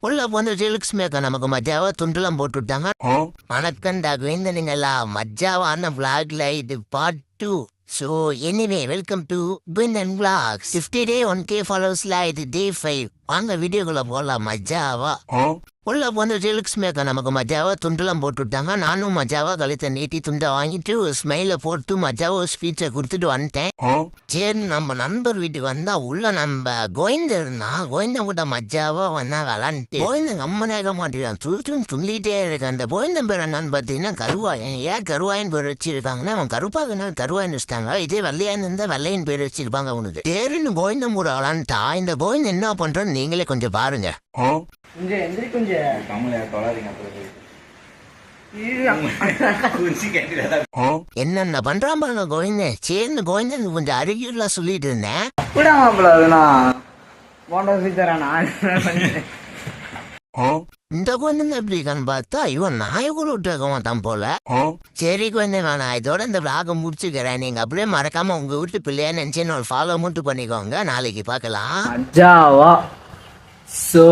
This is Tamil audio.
உள்ள வந்து ரிலிக்ஸ் மேக்க நமக்கு மஜாவா துண்டுலாம் போட்டு விட்டாங்க. வணக்கம்டா குவிந்தனுங்களா, மஜாவான விளாக்ல இது part 2. So anyway welcome to Kuvinthan vlogs. 50 day 1K ஃபாலோவர்ஸ்ல இது டே 5. வாங்க வீடியோக்குள்ள போகலாம். மஜாவா உள்ள வந்து ரிலிக்ஸ் மேக்க நமக்கு மஜாவா துண்டுலாம் போட்டு விட்டாங்க. நானும் மஜாவா கழுத்தை நீட்டி துண்டை வாங்கிட்டு ஸ்மைல போட்டு மஜாவா ஸ்பீச்சை கொடுத்துட்டு வந்துட்டேன். சரி நம்ம நண்பர் வீட்டுக்கு வந்தா உள்ள நம்ம கோவிந்த இருந்தா, கோவிந்த கூட மஜாவா வந்தா விளாண்டுட்டு கோவிந்த கம்மனாக மாட்டேன் துள்ளிட்டே இருக்கு. அந்த கோவிந்தன் பேர் என்னன்னு பார்த்தீங்கன்னா கருவாயன். ஏன் கருவாயன் பேர் வச்சிருக்காங்கன்னா அவன் கருப்பாக கருவாயன் வச்சுட்டாங்க. இதே வெள்ளையான்னு இருந்தா வெள்ளையன் பேர் வச்சிருப்பாங்க அவனுக்கு. தேருன்னு கோவிந்தம் கூட விளாண்டுட்டா. இந்த கோவிந்தன் என்ன பண்றோன்னு நீங்களே கொஞ்சம் பாருங்க. என்னென்ன பண்றான் பாருங்க கோவிந்தன். சேர்ந்து கோவிந்தன் கொஞ்சம் அருகிலாம் சொல்லிட்டு இருந்தேன். இந்த குழந்தை எப்படி இருக்கான்னு பார்த்தா இவன் நாயகுல விட்டுருக்கவன் தான் போல. சரி குழந்தை, நான் இதோட இந்த விளாக முடிச்சுக்கிறேன். நீங்க அப்படியே மறக்காம உங்க வீட்டு பிள்ளையா நினைச்சேன்னு ஒரு ஃபாலோ மட்டும் பண்ணிக்கோங்க. நாளைக்கு பார்க்கலாம். So